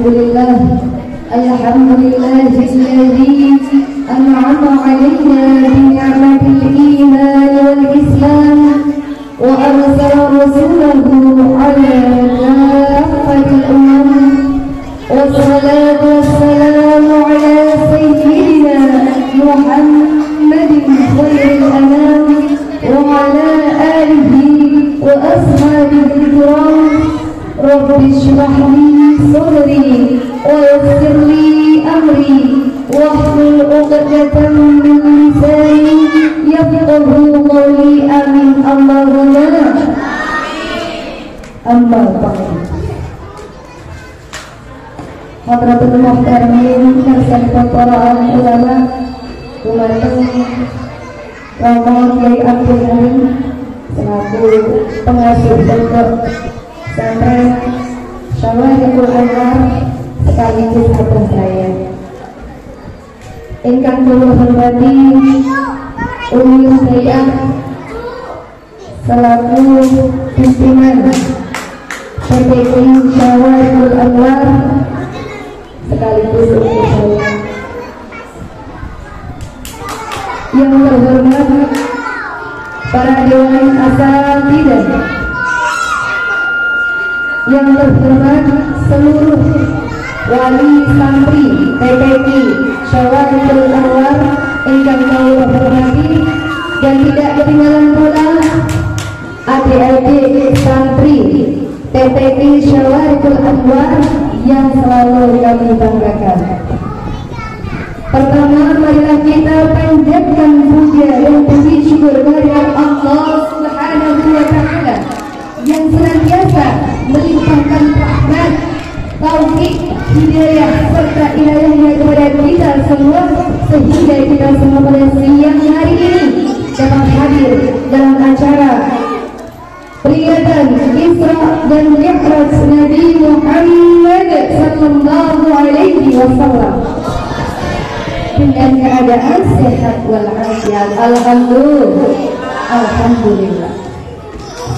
Alhamdulillah, alhamdulillahilladzi an'ama 'alaina bi ni'matil iman wal islam wa arsala rasulahu 'ala kaffatil umam. Wassalatu wassalamu 'ala sayyidina Muhammadin khairil anam wa 'ala alihi wa ashabihi kiram. Rabbi shrah li sadri wa yassir li amri wahlul 'uqdatam min lisani yafqahu qawli. Amin Allahumma amin. Amma ba'd. Hadratul muhtaramin serta para ulama dumateng Romo Kiai Abdul Halim selaku pengasuh pondok pesantren Syawarikul Anwar sekaligus abah saya. Ingkang kula hormati Umi Sayyidah selaku pimpinan PPI Syawarikul Anwar sekaligus Umi saya. Yang terhormat para dewan asatidzah, yang terhormat seluruh wali santri PPI Syawarikul Anwar ingkang kula hormati, dan tidak ketinggalan pula adik-adik santri PPI Syawarikul Anwar yang selalu kami banggakan. Pertama, marilah kita panjatkan puja dan puji syukur kehadirat Allah Subhanahu wa Ta'ala yang senantiasa melimpahkan rahmat, taufik, hidayah serta inayahnya kepada kita semua, sehingga kita semua pada siang hari ini dapat hadir dalam acara peringatan Isra dan Mi'raj Nabi Muhammad sallallahu alaihi wasallam dengan keadaan sehat walafiat. Alhamdulillah.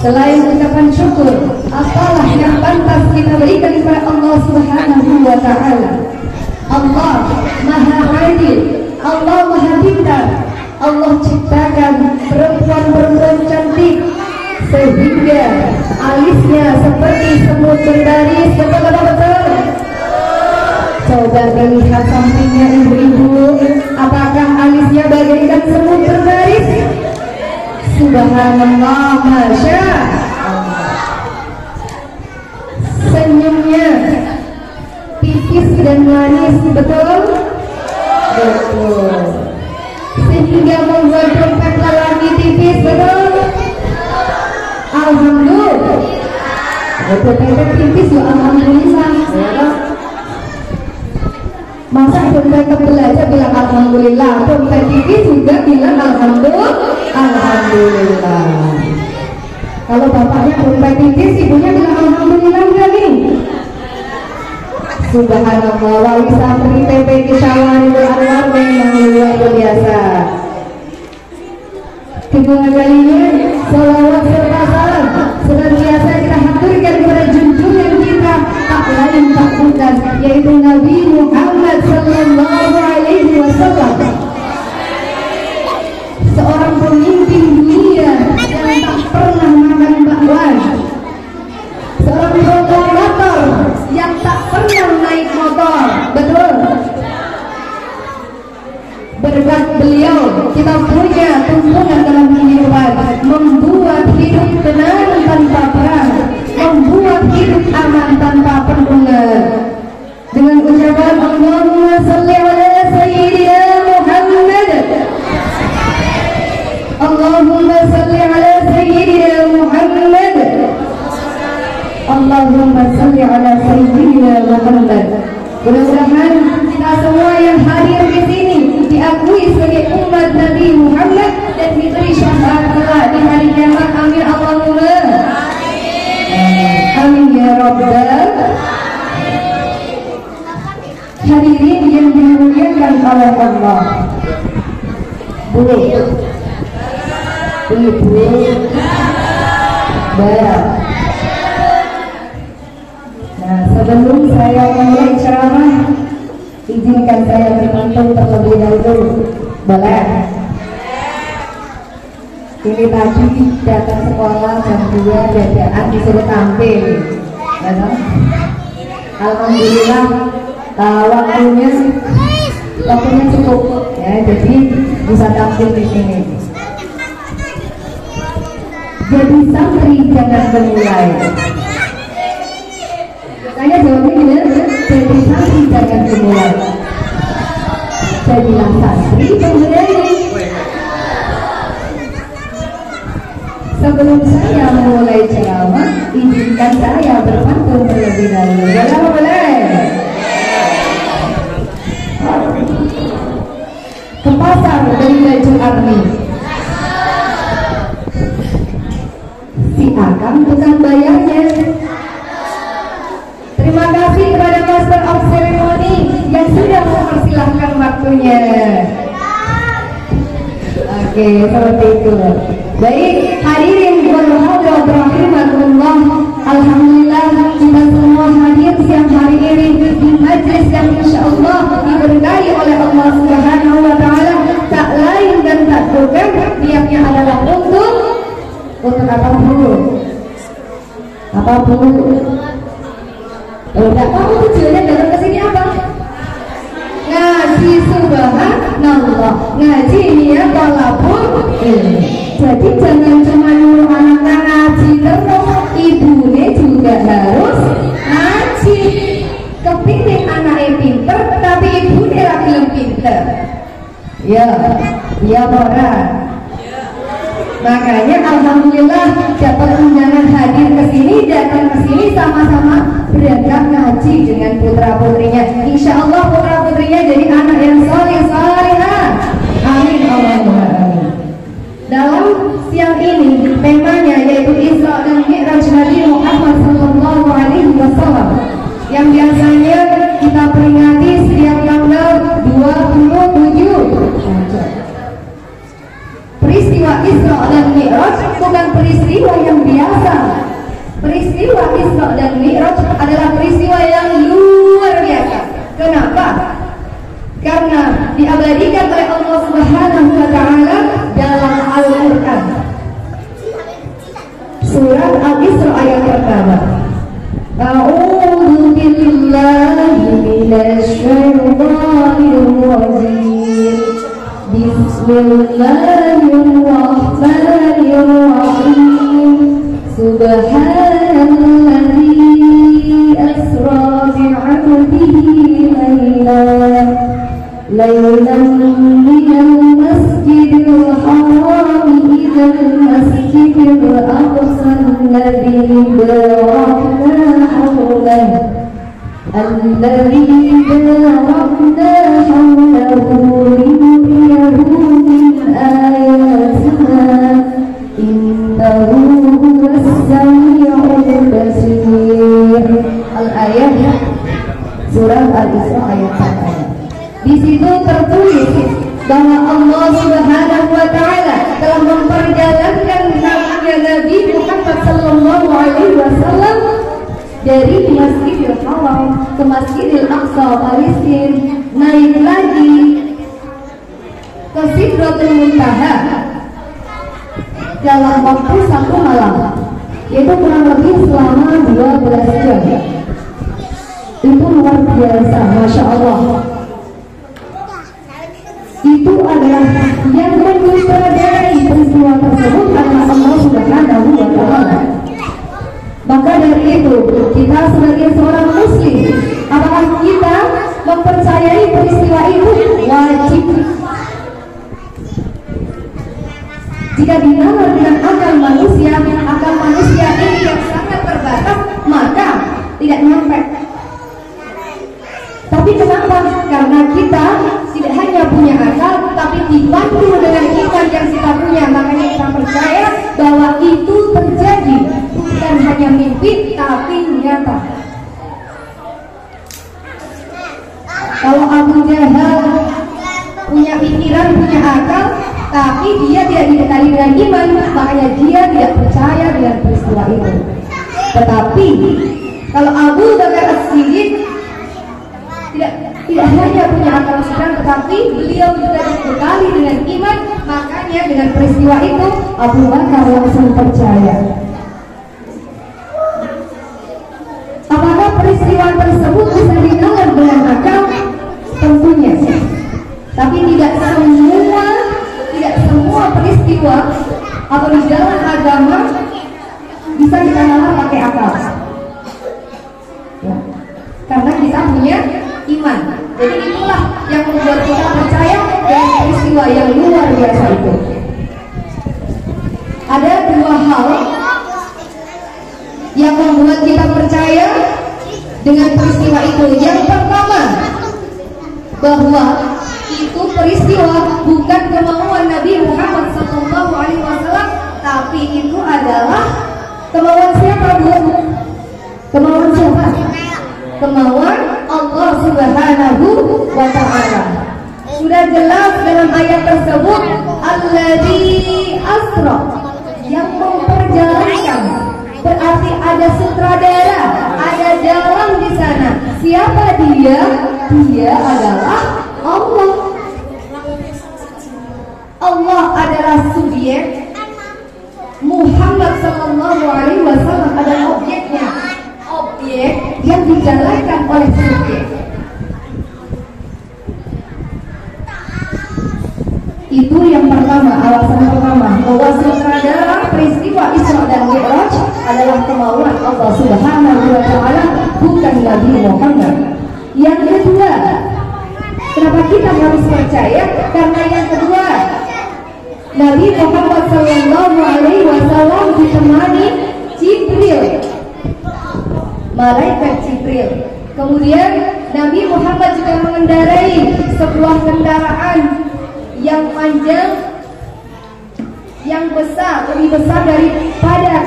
Selain ucapan syukur, apalah yang pantas kita berikan kepada Allah Subhanahu wa Ta'ala? Allah Maha Adil, Allah Maha Pintar. Allah ciptakan perempuan-perempuan cantik sehingga alisnya seperti semut berbaris. Betul-betul. Coba lihat sampingnya ibu-ibu, apakah alisnya bagaikan semut berbaris? Subhanallah, Masya Allah. Senyumnya tipis dan manis, betul? Betul. Sehingga membuat dompet lelaki tipis, betul? Alhamdulillah. Dompet tipis ya, alhamdulillah. Masa dompet tebel aja bilang alhamdulillah, dompet tipis juga bilang alhamdulillah. Kalau bapaknya dompet tipis, ibunya bilang alhamdulillah enggak nih? Subhanallah, wali santri PPI Syawarikul Anwar memang luar biasa. Kedua kalinya salawat serta salam senantiasa kita haturkan kepada junjungan kita, tak lain tak bukan, yaitu Nabi Muhammad sallallahu alaihi wasallam, seorang pemimpin dunia yang tak pernah makan bakwan, seorang proklamator yang tak pernah naik motor. Betul? Berkat beliau kita punya tumpuan dalam kehidupan, membuat hidup tenang tanpa perang, membuat hidup aman tanpa perundungan. Dengan ucapan Allahumma salli ala sayyidina Muhammad, Allahumma salli ala sayyidina Muhammad, Allahumma salli ala sayyidina Muhammad. Mudah-mudahan kita semua yang hadir di sini diakui sebagai umat Nabi Muhammad dan diberi syafaat kelak di hari kiamat. Amin Allahumma amin ya rabbal. Hadirin yang dimuliakan oleh Allah, boleh Nah, Sebelum saya mulai ceramah, izinkan saya berpantun terlebih dahulu. Boleh? Ini tadi datang sekolah jam 2 dadaan disuruh tampil. Ya, alhamdulillah waktunya cukup ya, jadi bisa tampil di sini. Jadi santri jangan memulai. Saya jawabnya gini, jadi santri jangan memulai. Jadilah santri pemberani. Sebelum saya mulai ceramah, izinkan saya berpantun terlebih dahulu. Boleh? Ke pasar beli baju army. Si Akang tukang bayarnya. Terima kasih kepada Master of Ceremony yang sudah mempersilahkan waktunya. Oke, seperti itu. Baik, hadirin berhadirat rahimakumullah. Alhamdulillah kita semua hadir siang hari ini di majlis yang insyaallah diberkahi oleh Allah Subhanahu wa taala. Tak lain dan tak bukan niatnya adalah untuk apa dulu? Apa dulu? Tidak tahu tujuannya datang ke sini apa? Ngaji subhanallah, ngaji niat walaupun ilmu. Jadi jangan cuma nyuruh anak-anak ngaji terus, ibunya juga harus ngaji. Kepingin anaknya pinter, tapi ibunya lagi belum pinter. Ya orang. Makanya alhamdulillah dapat undangan hadir ke sini, datang ke sini sama-sama berangkat ngaji dengan putra putrinya. Insya Allah putra putrinya jadi anak yang saleh-salehah. Amin Allahumma amin. Dalam siang ini temanya yaitu Isra dan Mi'raj Nabi Muhammad sallallahu alaihi wasallam yang biasanya kita peringati setiap tanggal 27. Peristiwa Isra dan Mi'raj bukan peristiwa yang biasa. Peristiwa Isra dan Mi'raj adalah peristiwa yang luar biasa. Kenapa? Karena diabadikan oleh Allah Subhanahu wa taala dalam Al-Qur'an. Surat Al-Isra ayat pertama. A'udzu billahi minasy syaithanir rajim. Bismillahirrahmanirrahim. Subhanalladzi asra bi'abdihi laylan minal masjidil haram ilal masjidil aqsa alladzi barakna hawlahu min ayatina innahu huwas sami'ul basir. Al-ayat surah Al-Isra ayat 1. Di situ tertulis bahwa Allah Subhanahu wa taala telah memperjalankan Nabi Muhammad sallallahu alaihi wasallam dari Masjidil Haram ke Masjidil Aqsa Palestina, naik lagi ke Sidratul Muntaha dalam waktu 1 malam, yaitu kurang lebih selama 12 jam. Itu luar biasa, Masya Allah. Itu adalah yang menyutradarai peristiwa tersebut adalah Allah Subhanahu wa taala. Maka dari itu kita sebagai seorang muslim, apakah kita mempercayai peristiwa itu? Wajib. Jika dinalar dengan akal manusia ini yang sangat terbatas, maka tidak nyampe. Tapi kenapa? Karena kita tidak hanya punya akal, tapi dibantu dengan iman yang kita punya. Makanya kita percaya bahwa itu terjadi, bukan hanya mimpi, tapi nyata. Kalau Abu Jahal punya pikiran, punya akal, tapi dia tidak dibekali dengan iman, makanya dia tidak percaya dengan peristiwa itu. Tetapi Kalau Abu Bakar As-Siddiq tidak hanya punya akal sehat, tetapi beliau juga dibekali dengan iman. Makanya dengan peristiwa itu Abu Bakar langsung percaya. Apakah peristiwa tersebut bisa dinalar dengan akal? Tentunya. Tapi tidak semua peristiwa atau di dalam agama bisa kita nalar pakai akal. Ya. Karena kita punya iman. Jadi itulah yang membuat kita percaya dengan peristiwa yang luar biasa itu. Ada dua hal yang membuat kita percaya dengan peristiwa itu. Yang pertama, bahwa itu peristiwa bukan kemauan Nabi Muhammad SAW, tapi itu adalah kemauan siapa, Bu? Kemauan siapa? Kemauan Allah Subhanahu wa Ta'ala. Sudah jelas dalam ayat tersebut, alladzi asra, yang memperjalankan. Berarti ada sutradara, ada dalang di sana. Siapa dia? Dia adalah Allah. Allah adalah subjek, Muhammad sallallahu alaihi wasallam adalah objeknya. Objek yang dijalankan oleh subjek. Itu yang pertama, alasan pertama, bahwa sutradara peristiwa Isra dan Mi'raj adalah kemauan Allah Subhanahu wa Ta'ala, bukan Nabi Muhammad. Yang kedua, kenapa kita harus percaya? Karena yang kedua, Nabi Muhammad sallallahu alaihi wasallam ditemani Jibril, malaikat Jibril. Kemudian Nabi Muhammad juga mengendarai sebuah kendaraan yang panjang, yang besar, lebih besar daripada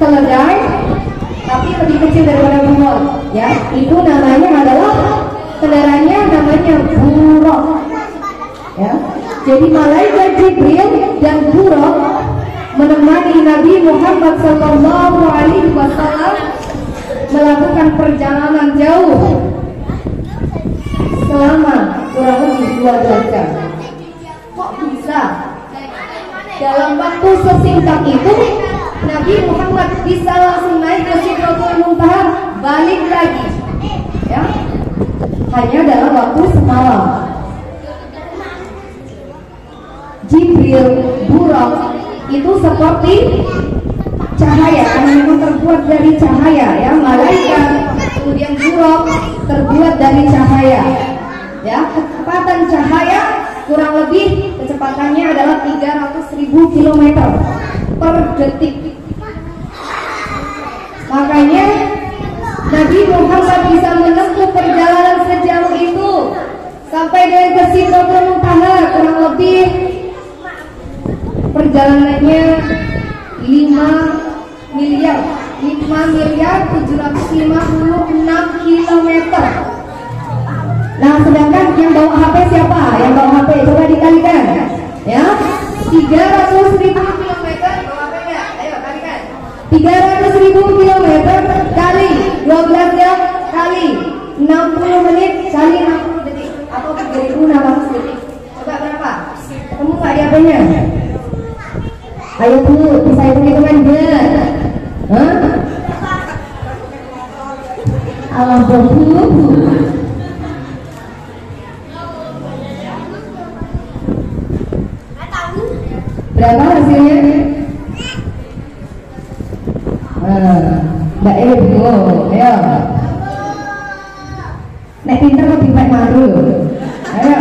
keledai, tapi lebih kecil daripada burung. Ya, itu namanya adalah kendaraannya namanya buruk. Ya, jadi malaikat Jibril dan buruk menemani Nabi Muhammad SAW melakukan perjalanan jauh selama kurang lebih 12 jam. Kok bisa dalam waktu sesingkat itu Nabi Muhammad bisa langsung naik ke Sidratul Muntaha, balik lagi? Ya, hanya dalam waktu semalam. Jibril, buruk itu seperti cahaya, karena memang terbuat dari cahaya, ya. Malaikat, kemudian buruk terbuat dari cahaya, ya. Kecepatan cahaya kurang lebih kecepatannya adalah 300.000 km per detik. Makanya Nabi Muhammad bisa menempuh perjalanan sejauh itu sampai dengan ke Sidratul Muntaha. Kurang lebih perjalanannya 5.756 km. Nah, sedangkan yang bawa HP siapa? Yang bawa HP coba dikalikan, ya. 300.000 km bawa HP enggak? Ayo kalikan. 300.000 km kali 12 jam kali 60 menit kali 60 detik atau 3.600 detik. Coba berapa? Ketemu nggak di HP-nya? Ayo Bu, bisa hitung-hitungan enggak? Hah? Allah Bu. Berapa hasilnya? Mbak Ewi bingung, ayo. Nek pinter lebih baik maru. Ayo,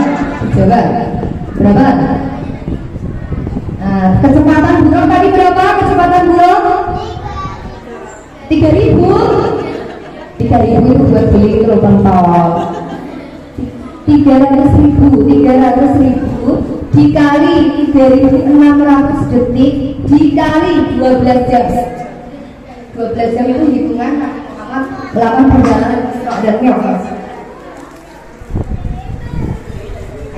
coba. Berapa? Nah, kecepatan burung tadi berapa? Kecepatan burung? 3.000. 3.000 itu buat beli gelombang tol. 300.000 dikali 3.600 detik dikali 12 jam. 12 jam itu hitungan Muhammad melakukan perjalanan Isra dan Mi'raj.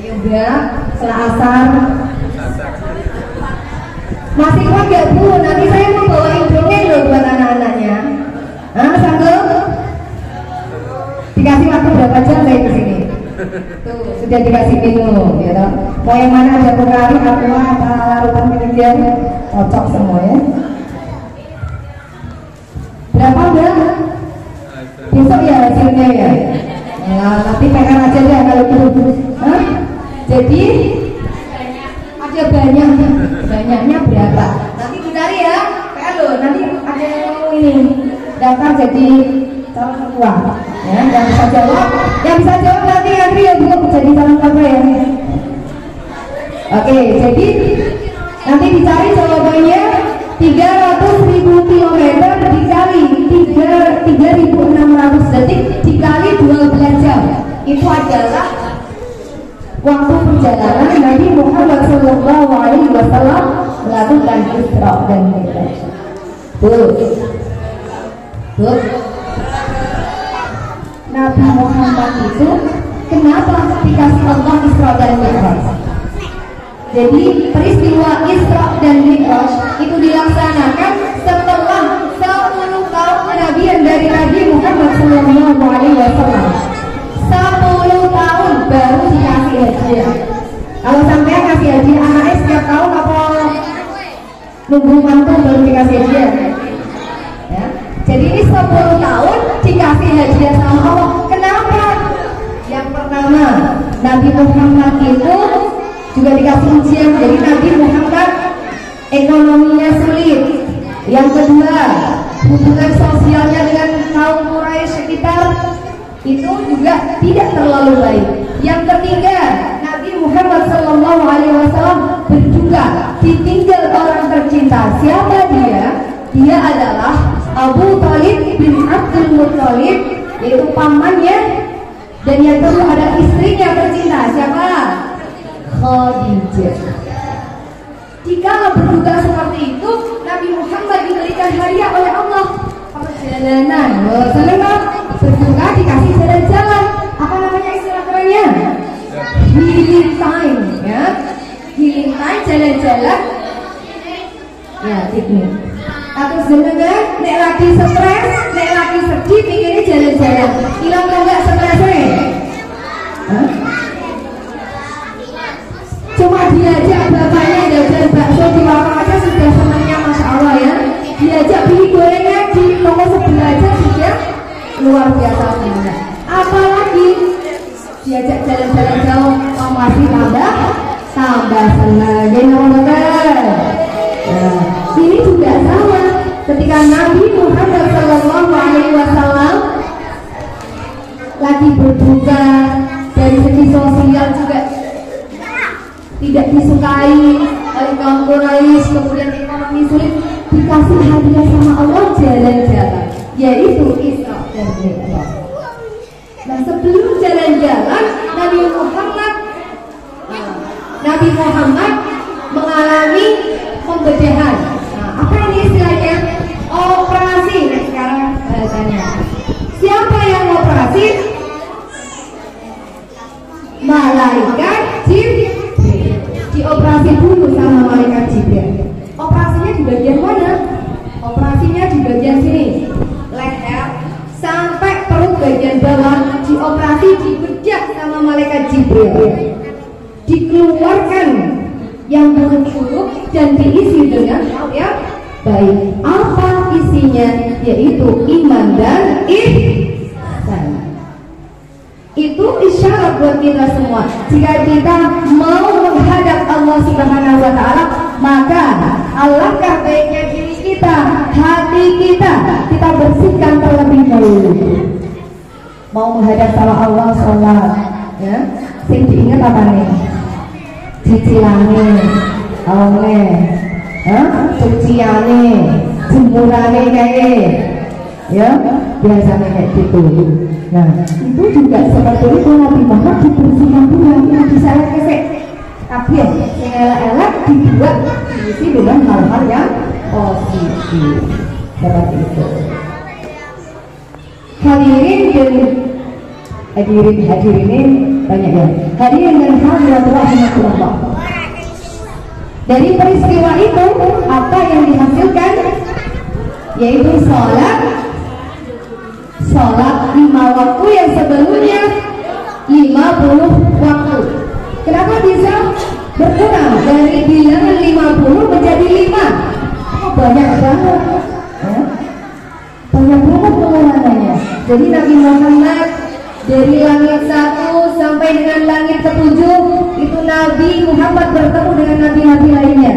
Ayo Mbak, setelah asar masih kuat gak Bu? Nanti saya mau bawain dongeng loh buat anak-anaknya. Sanggup? Dikasih waktu berapa jam saya di sini? Tuh, sudah dikasih minum, ya toh. Mau yang mana ada pengaruh apa larutan penelitian cocok semua ya. Berapa udah? Besok ya hasilnya ya. Nah, nanti PR aja deh kalau gitu. Hah? Jadi ada banyaknya berapa? Nanti dicari ya. PR loh, nanti ada yang mau ini daftar jadi calon ketua. Ya, yang bisa jawab nanti Andri ya Bu jadi calon ketua ya. Oke, jadi nanti dicari jawabannya 300.000 kilometer dikali 3.600 detik dikali 12 jam. Itu adalah waktu perjalanan Nabi Muhammad SAW melakukan Isra dan Mi'raj. Tuh. Nabi Muhammad itu kenapa dikasih Allah Isra dan Mi'raj? Jadi peristiwa Isra dan Mi'raj itu dilaksanakan setelah 10 tahun kenabian dari Nabi Muhammad SAW. 10 tahun baru dikasih hadiah. Kalau sampai kasih hadiah anaknya setiap tahun apa nunggu mantu baru dikasih hadiah? Ya. Jadi ini 10 tahun dikasih hadiah sama Allah. Kenapa? Yang pertama, Nabi Muhammad itu juga dikasih ujian. Jadi Nabi Muhammad ekonominya sulit. Yang kedua, hubungan sosialnya dengan kaum Quraisy sekitar itu juga tidak terlalu baik. Yang ketiga, Nabi Muhammad SAW berduka ditinggal orang tercinta. Siapa dia? Dia adalah Abu Thalib bin Abdul Muttalib, yaitu pamannya. Dan yang kedua ada istrinya tercinta. Siapa? Khadijah. Jika berduka seperti itu, Nabi Muhammad diberikan hadiah oleh Allah perjalanan. Senang kan? Berduka dikasih jalan-jalan. Apa namanya istilah kerennya? Healing time, ya. Healing time, jalan-jalan. Ya, itu. Atau sebenarnya, nek lagi stres, nek lagi sedih, pikirnya jalan-jalan. Hilang enggak stresnya? Hah? Cuma diajak bapaknya jajan bakso di warung aja sudah senangnya Masya Allah ya. Diajak beli gorengnya di toko sebelah aja sudah luar biasa senangnya. Apalagi diajak jalan-jalan jauh, masih tambah senang. Nah, ini juga sama. Ketika Nabi Muhammad SAW lagi berduka, dari segi sosial juga tidak disukai oleh kaum Quraisy, kemudian ekonomi sulit, dikasih hadiah sama Allah jalan-jalan, yaitu Isra dan Mi'raj. Nah, sebelum jalan-jalan Nabi Muhammad mengalami pembedahan. Nah, apa ini istilahnya? Operasi. Nah, sekarang bahasanya. Siapa yang operasi? Malaikat Jibril. Dioperasi dulu sama malaikat Jibril. Operasinya di bagian mana? Operasinya di bagian sini, leher sampai perut bagian bawah. Dioperasi, dibedah sama malaikat Jibril. Dikeluarkan yang buruk dan diisi dengan hal yang baik. Apa isinya? Yaitu iman dan ihsan. Itu isyarat buat kita semua. Jika kita mau menghadap Allah Subhanahu wa Ta'ala, maka alangkah baiknya diri kita, hati kita bersihkan terlebih dahulu. Mau menghadap sama Allah, sholat, ya. Sing diingat apa nih? Cicilane, awalnya, cuciane, jemurane kayak, ya, biasanya kayak gitu. Nah, itu juga seperti itu. Nabi Muhammad dibersihkan dulu, yang bisa kesek, tapi yang elak-elak dibuat diisi dengan hal-hal yang positif, seperti itu. Hadirin banyak ya. Hadirin dan hadirat rahmatullah. Dari peristiwa itu apa yang dihasilkan? Yaitu sholat 5 waktu yang sebelumnya 50 waktu. Kenapa bisa berkurang dari bilangan 50 menjadi 5? Oh, banyak banget ya? Banyak banget pengurangannya. Jadi Nabi Muhammad dari langit 1 sampai dengan langit ke-7 itu Nabi Muhammad bertemu dengan nabi-nabi lainnya.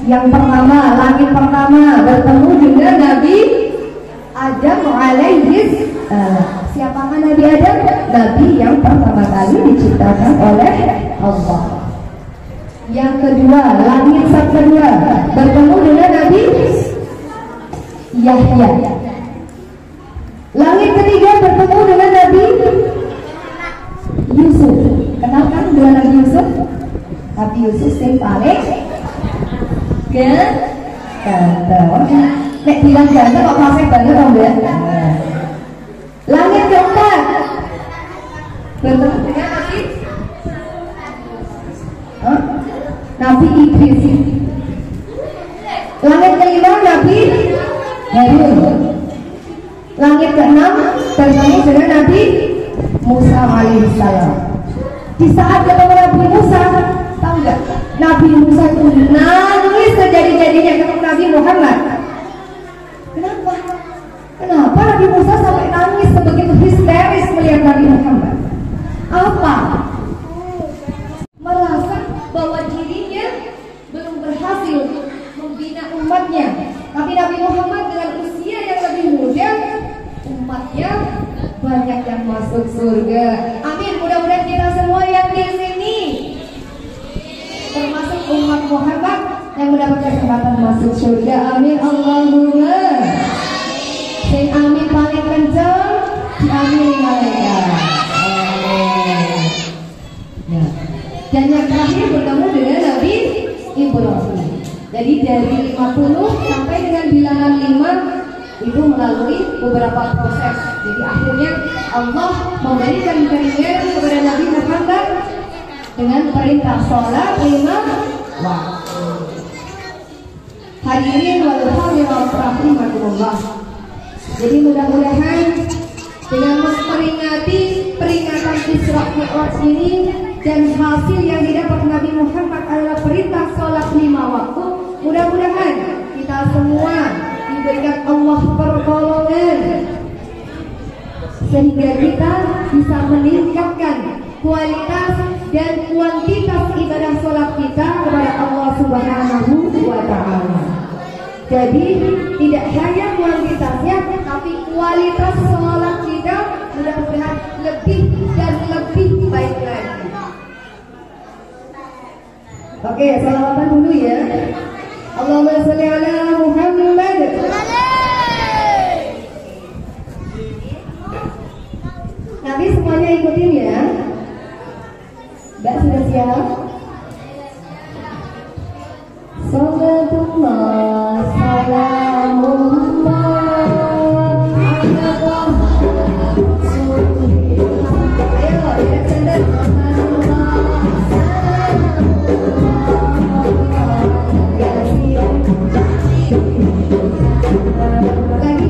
Yang pertama, langit pertama bertemu dengan Nabi Adam alaihis. Siapakah Nabi Adam? Nabi yang pertama kali diciptakan oleh Allah. Yang kedua, langit kedua bertemu dengan Nabi Yahya. Langit ketiga bertemu dengan Nabi Yusuf. Kenalkan dengan Nabi Yusuf? Nabi Yusuf yang paling ganteng. Nek bilang ganteng kok fasih banget dong, Mbak. Langit keempat bertemu dengan Nabi Idris. Langit kelima Nabi Harun. Langit keenam bertemu dengan Nabi Musa alaihissalam. Di saat ketemu Nabi Musa, tahu nggak? Nabi Musa itu nangis sejadi-jadinya ketemu Nabi Muhammad. Kenapa? Kenapa Nabi Musa sampai nangis sebegitu histeris melihat Nabi Muhammad? Apa? Merasa bahwa dirinya belum berhasil membina umatnya. Tapi Nabi Muhammad dengan usia yang lebih muda, umatnya banyak yang masuk surga. Amin. Mudah-mudahan kita semua yang di sini termasuk umat Muhammad yang mendapat kesempatan masuk surga. Amin. Allahumma. Sing amin paling kencang, diamini malaikat. Amin. Ya. Dan yang terakhir bertemu dengan Nabi Ibrahim. Jadi dari 50 sampai dengan bilangan 5 itu melalui beberapa proses. Jadi akhirnya Allah memberikan keringanan kepada Nabi Muhammad dengan perintah sholat 5 waktu. Hadirin wal hadirat rahimakumullah. Jadi mudah-mudahan dengan memperingati peringatan Isra Mi'raj ini dan hasil yang didapat Nabi Muhammad adalah perintah sholat 5 waktu, mudah-mudahan kita semua diberikan Allah pertolongan sehingga kita bisa meningkatkan kualitas dan kuantitas ibadah sholat kita kepada Allah Subhanahu wa Ta'ala. Jadi tidak hanya kuantitasnya, tapi kualitas sholat kita mudah-mudahan lebih dan lebih baik lagi. Oke, salawatan dulu ya. Allahumma sholli ala Muhammad. Nanti semuanya ikutin ya. Mbak sudah siap? Salatullah, salamullah. Ayo, lihat cender. Lagi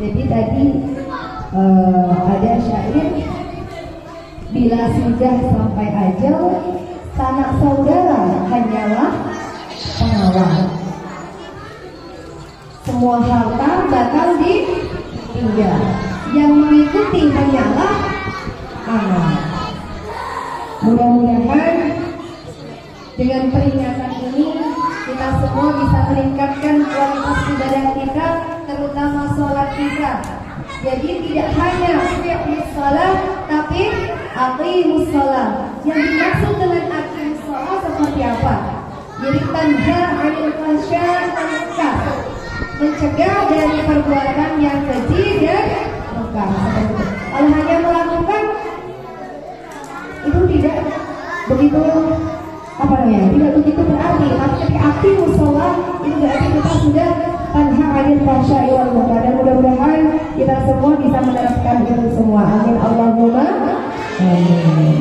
Jadi tadi ada syair, bila sudah sampai ajal, sanak saudara hanyalah pengawal. Semua harta bakal ditinggal, yang mengikuti hanyalah amal. Mudah-mudahan dengan peringatan ini kita semua bisa meningkatkan kualitas ibadah kita, terutama sholat kita. Jadi tidak hanya fi'lis sholat, tapi aqimus sholat. Yang dimaksud dengan aqimus sholat seperti apa? Jadi tanha 'anil fahsya'i wal munkar, mencegah dari perbuatan yang keji dan munkar. Kalau hanya melakukan itu tidak begitu tidak begitu berarti. Tapi ketika aqimus sholat itu berarti kita sudah tanha 'anil fahsya'i wal munkar. Dan mudah-mudahan kita semua bisa menerapkan itu semua. Amin Allahumma amin.